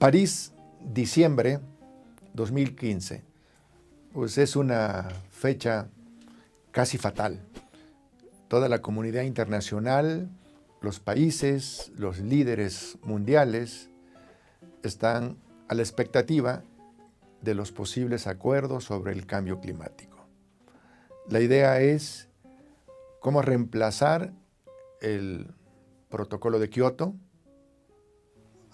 París, diciembre 2015, pues es una fecha casi fatal. Toda la comunidad internacional, los países, los líderes mundiales están a la expectativa de los posibles acuerdos sobre el cambio climático. La idea es cómo reemplazar el protocolo de Kioto,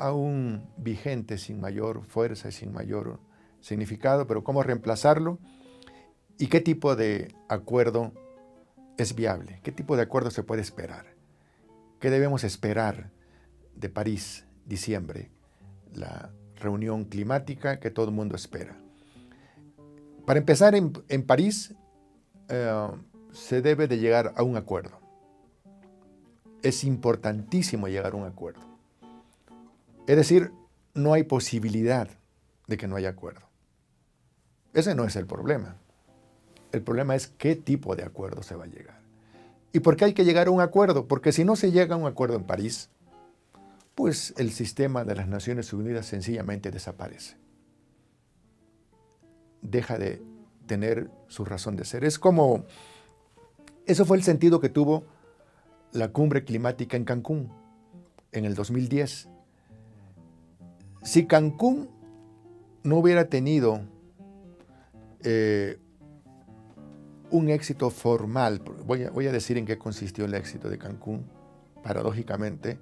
aún vigente sin mayor fuerza y sin mayor significado, pero cómo reemplazarlo y qué tipo de acuerdo es viable, qué tipo de acuerdo se puede esperar, qué debemos esperar de París, diciembre, la reunión climática que todo el mundo espera. Para empezar, en París se debe de llegar a un acuerdo. Es importantísimo llegar a un acuerdo. Es decir, no hay posibilidad de que no haya acuerdo. Ese no es el problema. El problema es qué tipo de acuerdo se va a llegar. ¿Y por qué hay que llegar a un acuerdo? Porque si no se llega a un acuerdo en París, pues el sistema de las Naciones Unidas sencillamente desaparece. Deja de tener su razón de ser. Es como, eso fue el sentido que tuvo la cumbre climática en Cancún en el 2010. Si Cancún no hubiera tenido un éxito formal, voy a decir en qué consistió el éxito de Cancún, paradójicamente,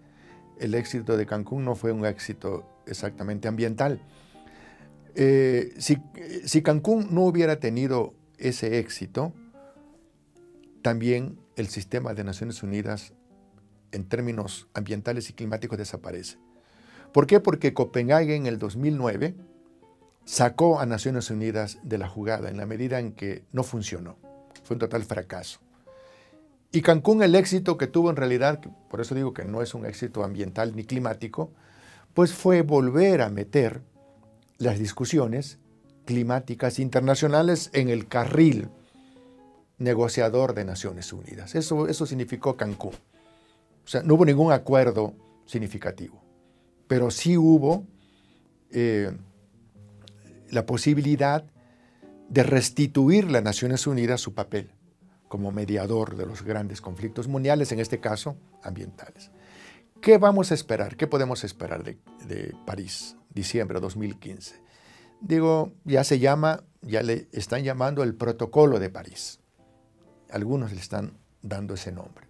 el éxito de Cancún no fue un éxito exactamente ambiental. Si Cancún no hubiera tenido ese éxito, también el sistema de Naciones Unidas en términos ambientales y climáticos desaparece. ¿Por qué? Porque Copenhague en el 2009 sacó a Naciones Unidas de la jugada en la medida en que no funcionó. Fue un total fracaso. Y Cancún, el éxito que tuvo en realidad, por eso digo que no es un éxito ambiental ni climático, pues fue volver a meter las discusiones climáticas internacionales en el carril negociador de Naciones Unidas. Eso significó Cancún. O sea, no hubo ningún acuerdo significativo, pero sí hubo la posibilidad de restituir a Naciones Unidas su papel como mediador de los grandes conflictos mundiales, en este caso ambientales. ¿Qué vamos a esperar? ¿Qué podemos esperar de París, diciembre de 2015? Digo, ya le están llamando el Protocolo de París. Algunos le están dando ese nombre.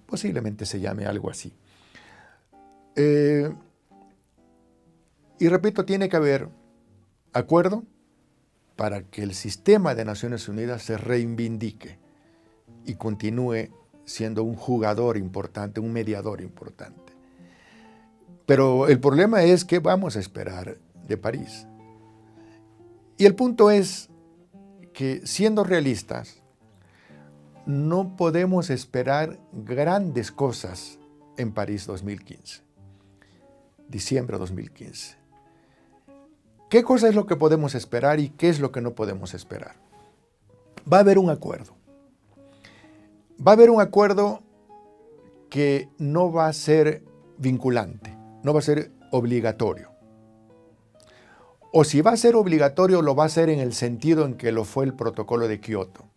Posiblemente se llame algo así. Y repito, tiene que haber acuerdo para que el sistema de Naciones Unidas se reivindique y continúe siendo un jugador importante, un mediador importante. Pero el problema es qué vamos a esperar de París. Y el punto es que, siendo realistas, no podemos esperar grandes cosas en París 2015, diciembre de 2015. ¿Qué cosa es lo que podemos esperar y qué es lo que no podemos esperar? Va a haber un acuerdo. Va a haber un acuerdo que no va a ser vinculante, no va a ser obligatorio. O si va a ser obligatorio, lo va a ser en el sentido en que lo fue el Protocolo de Kioto.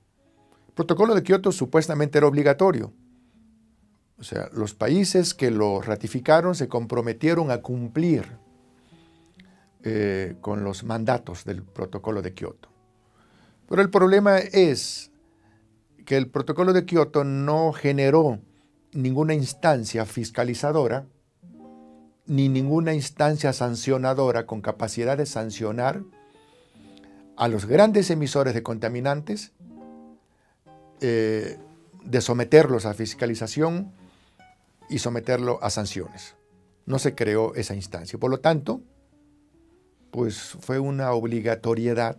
El Protocolo de Kioto supuestamente era obligatorio. O sea, los países que lo ratificaron se comprometieron a cumplir con los mandatos del Protocolo de Kioto. Pero el problema es que el Protocolo de Kioto no generó ninguna instancia fiscalizadora ni ninguna instancia sancionadora con capacidad de sancionar a los grandes emisores de contaminantes, de someterlos a fiscalización y someterlo a sanciones. No se creó esa instancia. Por lo tanto, pues fue una obligatoriedad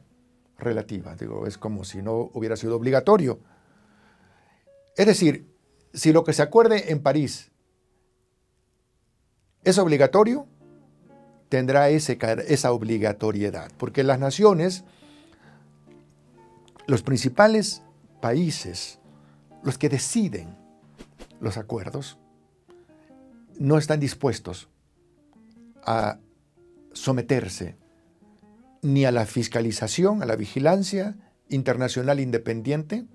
relativa. Digo, es como si no hubiera sido obligatorio. Es decir, si lo que se acuerde en París es obligatorio, tendrá esa obligatoriedad, porque las naciones, los principales países, los que deciden los acuerdos, no están dispuestos a someterse ni a la fiscalización, a la vigilancia internacional independiente,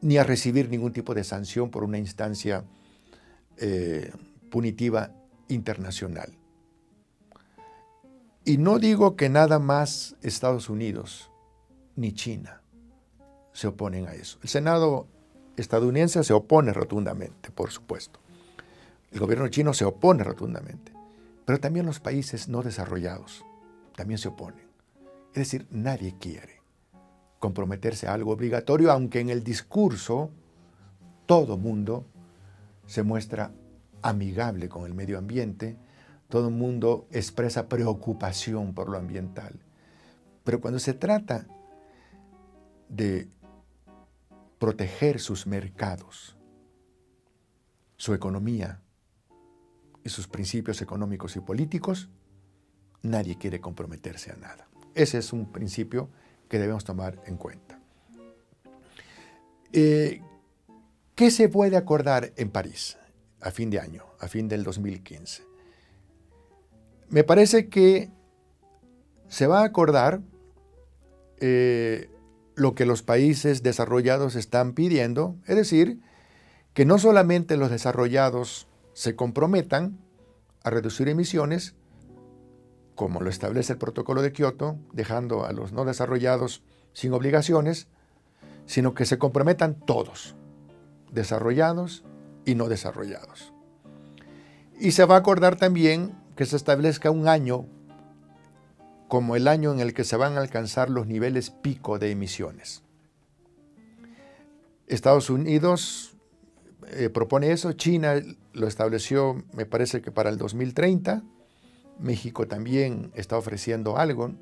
ni a recibir ningún tipo de sanción por una instancia punitiva internacional. Y no digo que nada más Estados Unidos ni China se oponen a eso. El Senado estadounidense se opone rotundamente, por supuesto. El gobierno chino se opone rotundamente. Pero también los países no desarrollados también se oponen. Es decir, nadie quiere comprometerse a algo obligatorio, aunque en el discurso todo mundo se muestra amigable con el medio ambiente, todo el mundo expresa preocupación por lo ambiental. Pero cuando se trata de proteger sus mercados, su economía y sus principios económicos y políticos, nadie quiere comprometerse a nada. Ese es un principio que debemos tomar en cuenta. ¿Qué se puede acordar en París a fin de año, a fin del 2015? Me parece que se va a acordar lo que los países desarrollados están pidiendo, es decir, que no solamente los desarrollados se comprometan a reducir emisiones, como lo establece el Protocolo de Kioto, dejando a los no desarrollados sin obligaciones, sino que se comprometan todos, desarrollados y no desarrollados. Y se va a acordar también que se establezca un año como el año en el que se van a alcanzar los niveles pico de emisiones. Estados Unidos propone eso, China lo estableció, me parece que para el 2030, México también está ofreciendo algo,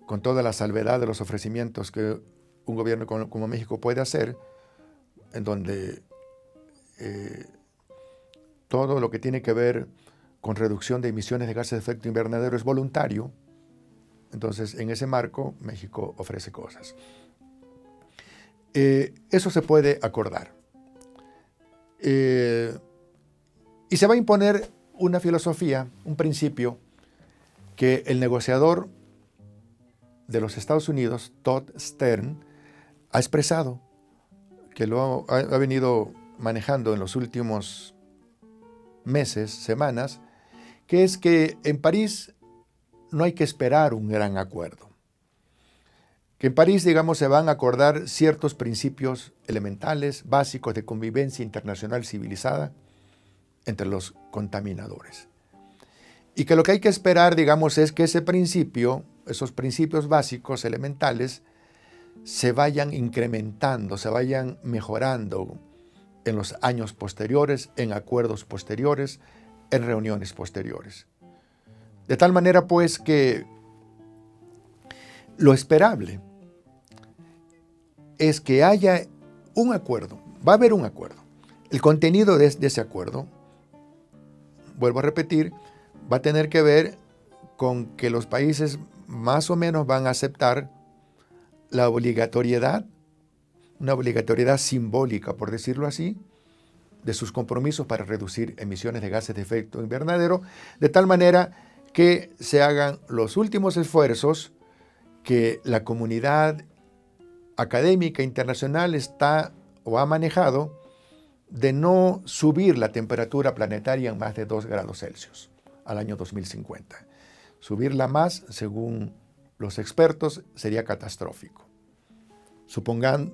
con toda la salvedad de los ofrecimientos que un gobierno como México puede hacer, en donde todo lo que tiene que ver con reducción de emisiones de gases de efecto invernadero es voluntario. Entonces, en ese marco, México ofrece cosas. Eso se puede acordar. Y se va a imponer una filosofía, un principio, que el negociador de los Estados Unidos, Todd Stern, ha expresado, que lo ha venido manejando en los últimos meses, semanas, que es que en París no hay que esperar un gran acuerdo. Que en París, digamos, se van a acordar ciertos principios elementales, básicos de convivencia internacional civilizada entre los contaminadores. Y que lo que hay que esperar, digamos, es que ese principio, esos principios básicos, elementales, se vayan incrementando, se vayan mejorando en los años posteriores, en acuerdos posteriores, en reuniones posteriores. De tal manera, pues, que lo esperable es que haya un acuerdo, va a haber un acuerdo. El contenido de ese acuerdo, vuelvo a repetir, va a tener que ver con que los países más o menos van a aceptar la obligatoriedad, una obligatoriedad simbólica, por decirlo así, de sus compromisos para reducir emisiones de gases de efecto invernadero, de tal manera que se hagan los últimos esfuerzos que la comunidad académica internacional está o ha manejado de no subir la temperatura planetaria en más de 2 grados Celsius al año 2050. Subirla más, según los expertos, sería catastrófico, suponiendo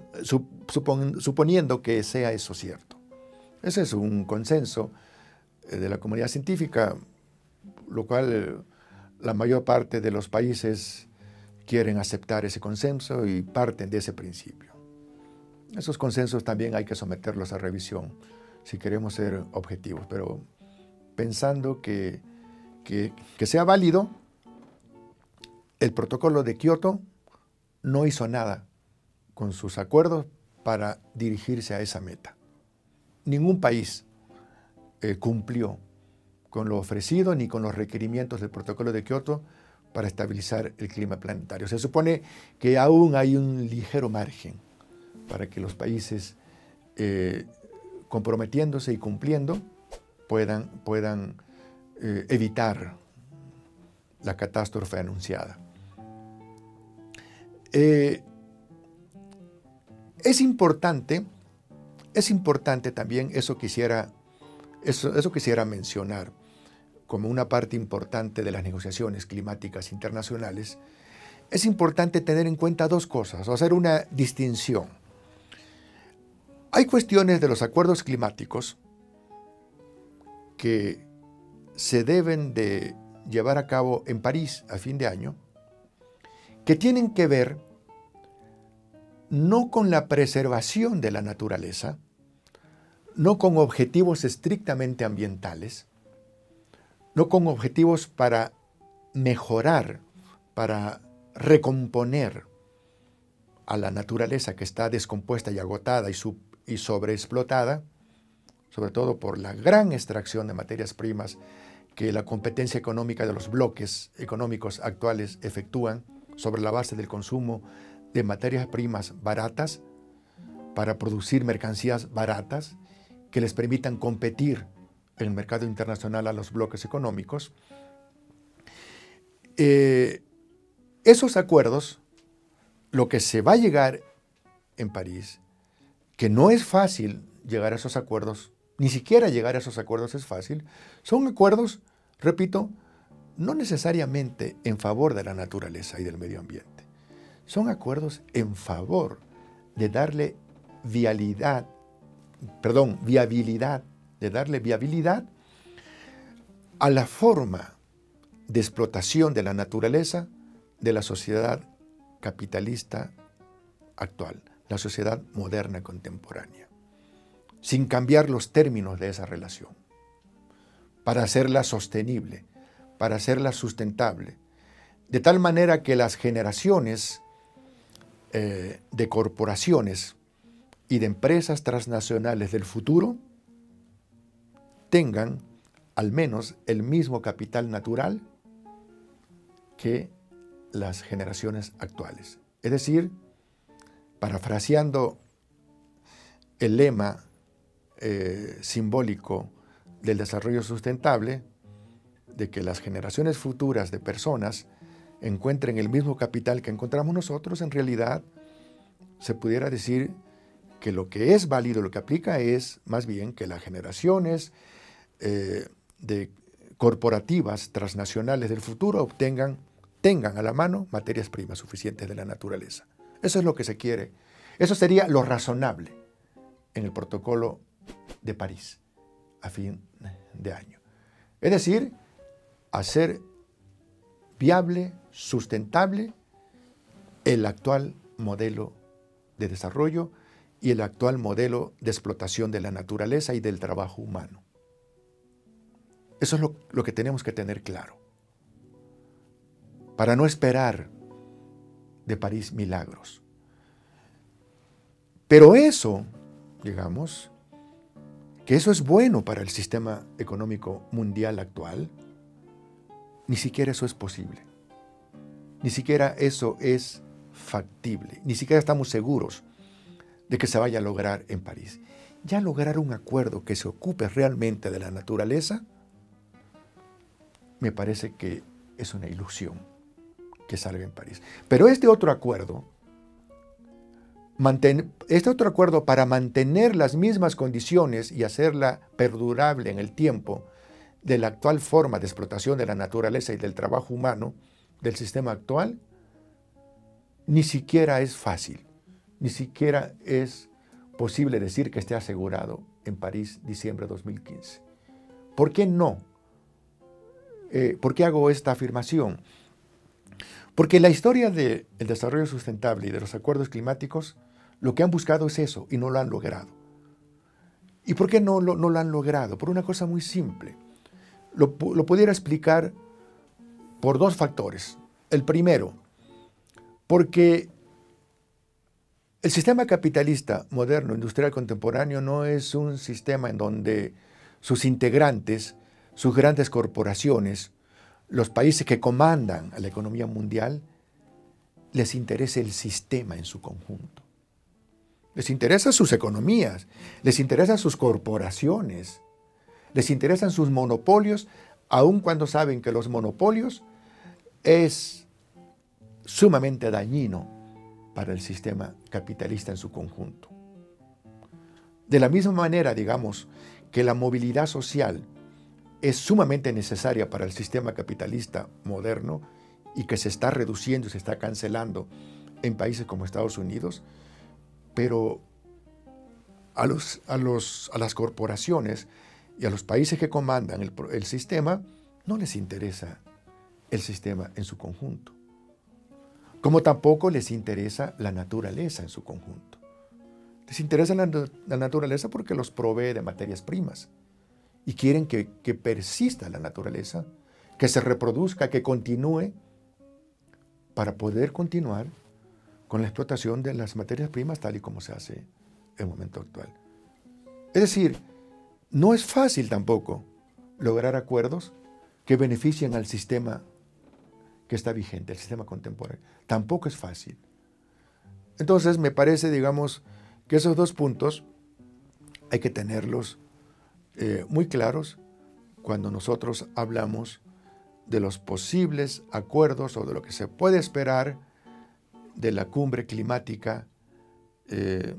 que sea eso cierto. Ese es un consenso de la comunidad científica, lo cual la mayor parte de los países quieren aceptar ese consenso y parten de ese principio. Esos consensos también hay que someterlos a revisión si queremos ser objetivos, pero pensando que sea válido, el Protocolo de Kioto no hizo nada con sus acuerdos para dirigirse a esa meta. Ningún país cumplió con lo ofrecido ni con los requerimientos del Protocolo de Kioto para estabilizar el clima planetario. Se supone que aún hay un ligero margen para que los países, comprometiéndose y cumpliendo, puedan evitar la catástrofe anunciada. Es importante también, eso quisiera mencionar como una parte importante de las negociaciones climáticas internacionales. Es importante tener en cuenta dos cosas, o hacer una distinción. Hay cuestiones de los acuerdos climáticos que se deben de llevar a cabo en París a fin de año, que tienen que ver no con la preservación de la naturaleza, no con objetivos estrictamente ambientales, no con objetivos para mejorar, para recomponer a la naturaleza que está descompuesta y agotada y sobreexplotada, sobre todo por la gran extracción de materias primas que la competencia económica de los bloques económicos actuales efectúan sobre la base del consumo de materias primas baratas para producir mercancías baratas que les permitan competir en el mercado internacional a los bloques económicos. Esos acuerdos, lo que se va a llegar en París, que no es fácil llegar a esos acuerdos, ni siquiera llegar a esos acuerdos es fácil, son acuerdos, repito, no necesariamente en favor de la naturaleza y del medio ambiente. Son acuerdos en favor de darle viabilidad, de darle viabilidad a la forma de explotación de la naturaleza de la sociedad capitalista actual, la sociedad moderna contemporánea, sin cambiar los términos de esa relación, para hacerla sostenible, para hacerla sustentable, de tal manera que las generaciones de corporaciones y de empresas transnacionales del futuro tengan al menos el mismo capital natural que las generaciones actuales. Es decir, parafraseando el lema simbólico del desarrollo sustentable, de que las generaciones futuras de personas encuentren el mismo capital que encontramos nosotros, en realidad se pudiera decir que lo que es válido, lo que aplica es más bien que las generaciones de corporativas transnacionales del futuro tengan a la mano materias primas suficientes de la naturaleza. Eso es lo que se quiere. Eso sería lo razonable en el protocolo de París a fin de año. Es decir, hacer viable, sustentable el actual modelo de desarrollo y el actual modelo de explotación de la naturaleza y del trabajo humano. Eso es lo que tenemos que tener claro, para no esperar de París milagros. Pero eso, digamos, que eso es bueno para el sistema económico mundial actual, ni siquiera eso es posible. Ni siquiera eso es factible. Ni siquiera estamos seguros de que se vaya a lograr en París. Ya lograr un acuerdo que se ocupe realmente de la naturaleza, me parece que es una ilusión que salga en París. Pero este otro acuerdo para mantener las mismas condiciones y hacerla perdurable en el tiempo de la actual forma de explotación de la naturaleza y del trabajo humano del sistema actual, ni siquiera es fácil, ni siquiera es posible decir que esté asegurado en París, diciembre de 2015. ¿Por qué no? ¿Por qué hago esta afirmación? Porque la historia del desarrollo sustentable y de los acuerdos climáticos, lo que han buscado es eso y no lo han logrado. ¿Y por qué no lo han logrado? Por una cosa muy simple. Lo pudiera explicar por dos factores. El primero, porque el sistema capitalista moderno, industrial contemporáneo, no es un sistema en donde sus integrantes, sus grandes corporaciones, los países que comandan a la economía mundial, les interese el sistema en su conjunto. Les interesan sus economías, les interesan sus corporaciones, les interesan sus monopolios aun cuando saben que los monopolios es sumamente dañino para el sistema capitalista en su conjunto. De la misma manera, digamos, que la movilidad social es sumamente necesaria para el sistema capitalista moderno y que se está reduciendo y se está cancelando en países como Estados Unidos, pero a las corporaciones y a los países que comandan el sistema no les interesa el sistema en su conjunto, como tampoco les interesa la naturaleza en su conjunto. Les interesa la naturaleza porque los provee de materias primas y quieren que persista la naturaleza, que se reproduzca, que continúe, para poder continuar con la explotación de las materias primas tal y como se hace en el momento actual. Es decir, no es fácil tampoco lograr acuerdos que beneficien al sistema que está vigente, el sistema contemporáneo. Tampoco es fácil. Entonces, me parece, digamos, que esos dos puntos hay que tenerlos muy claros cuando nosotros hablamos de los posibles acuerdos o de lo que se puede esperar de la cumbre climática de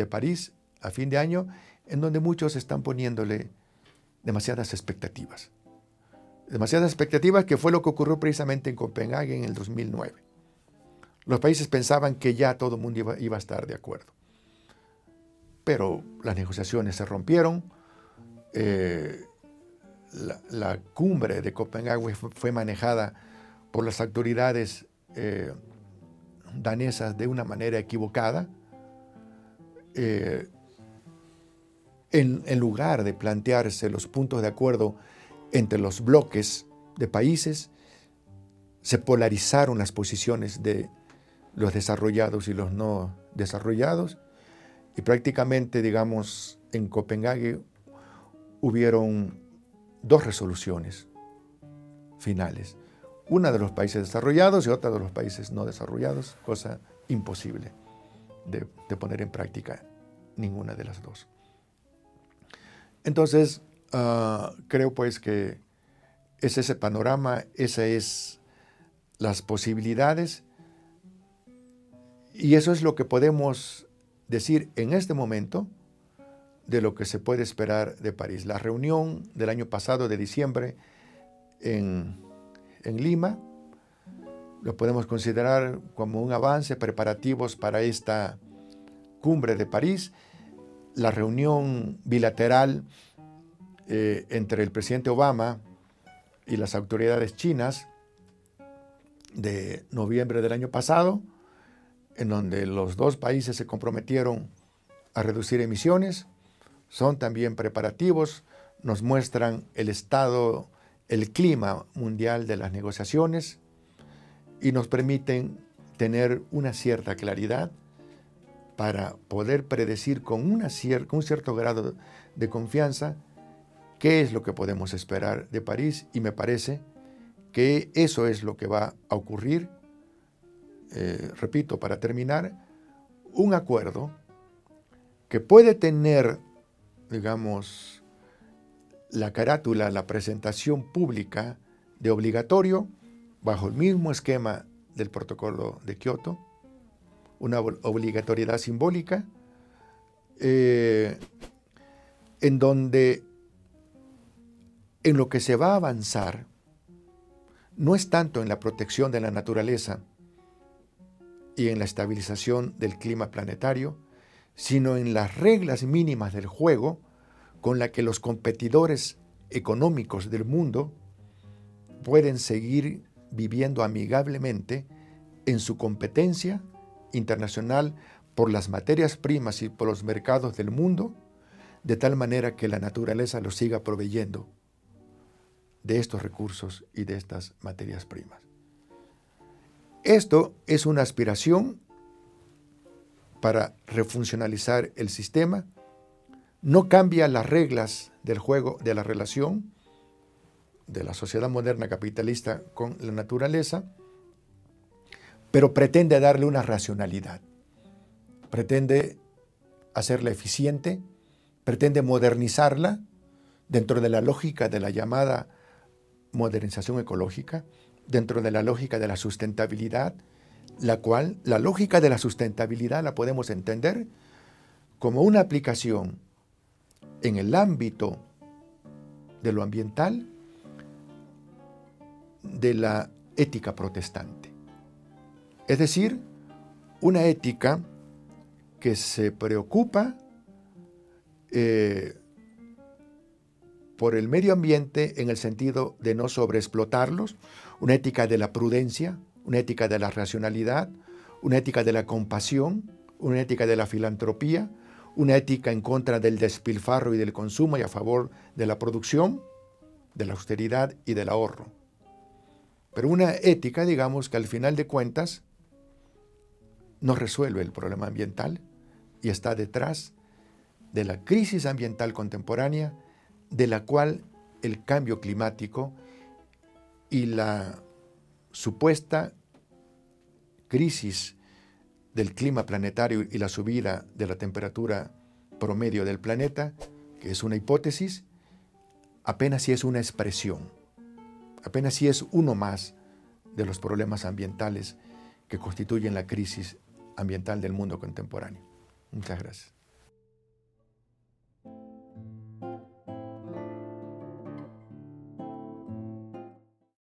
París a fin de año, en donde muchos están poniéndole demasiadas expectativas. Demasiadas expectativas, que fue lo que ocurrió precisamente en Copenhague en el 2009. Los países pensaban que ya todo el mundo iba a estar de acuerdo. Pero las negociaciones se rompieron. La cumbre de Copenhague fue manejada por las autoridades danesas de una manera equivocada. En lugar de plantearse los puntos de acuerdo entre los bloques de países, se polarizaron las posiciones de los desarrollados y los no desarrollados, y prácticamente, digamos, en Copenhague hubieron dos resoluciones finales, una de los países desarrollados y otra de los países no desarrollados, cosa imposible de poner en práctica ninguna de las dos. Entonces, creo pues que es ese panorama, esas es las posibilidades, y eso es lo que podemos decir en este momento de lo que se puede esperar de París. La reunión del año pasado, de diciembre, en Lima, lo podemos considerar como un avance, preparativos para esta cumbre de París. La reunión bilateral entre el presidente Obama y las autoridades chinas de noviembre del año pasado, en donde los dos países se comprometieron a reducir emisiones, son también preparativos, nos muestran el estado, el clima mundial de las negociaciones y nos permiten tener una cierta claridad para poder predecir con un cierto grado de confianza qué es lo que podemos esperar de París, y me parece que eso es lo que va a ocurrir. Repito, para terminar, un acuerdo que puede tener, digamos, la carátula, la presentación pública de obligatorio, bajo el mismo esquema del protocolo de Kioto, una obligatoriedad simbólica, en donde en lo que se va a avanzar no es tanto en la protección de la naturaleza y en la estabilización del clima planetario, sino en las reglas mínimas del juego con la que los competidores económicos del mundo pueden seguir viviendo amigablemente en su competencia internacional por las materias primas y por los mercados del mundo, de tal manera que la naturaleza los siga proveyendo de estos recursos y de estas materias primas. Esto es una aspiración para refuncionalizar el sistema. No cambia las reglas del juego de la relación de la sociedad moderna capitalista con la naturaleza, pero pretende darle una racionalidad, pretende hacerla eficiente, pretende modernizarla, dentro de la lógica de la llamada modernización ecológica, dentro de la lógica de la sustentabilidad, la lógica de la sustentabilidad la podemos entender como una aplicación en el ámbito de lo ambiental de la ética protestante. Es decir, una ética que se preocupa por el medio ambiente en el sentido de no sobreexplotarlos, una ética de la prudencia, una ética de la racionalidad, una ética de la compasión, una ética de la filantropía, una ética en contra del despilfarro y del consumo y a favor de la producción, de la austeridad y del ahorro. Pero una ética, digamos, que al final de cuentas no resuelve el problema ambiental y está detrás de la crisis ambiental contemporánea, de la cual el cambio climático y la supuesta crisis del clima planetario y la subida de la temperatura promedio del planeta, que es una hipótesis, apenas si es una expresión, apenas si es uno más de los problemas ambientales que constituyen la crisis ambiental del mundo contemporáneo. Muchas gracias.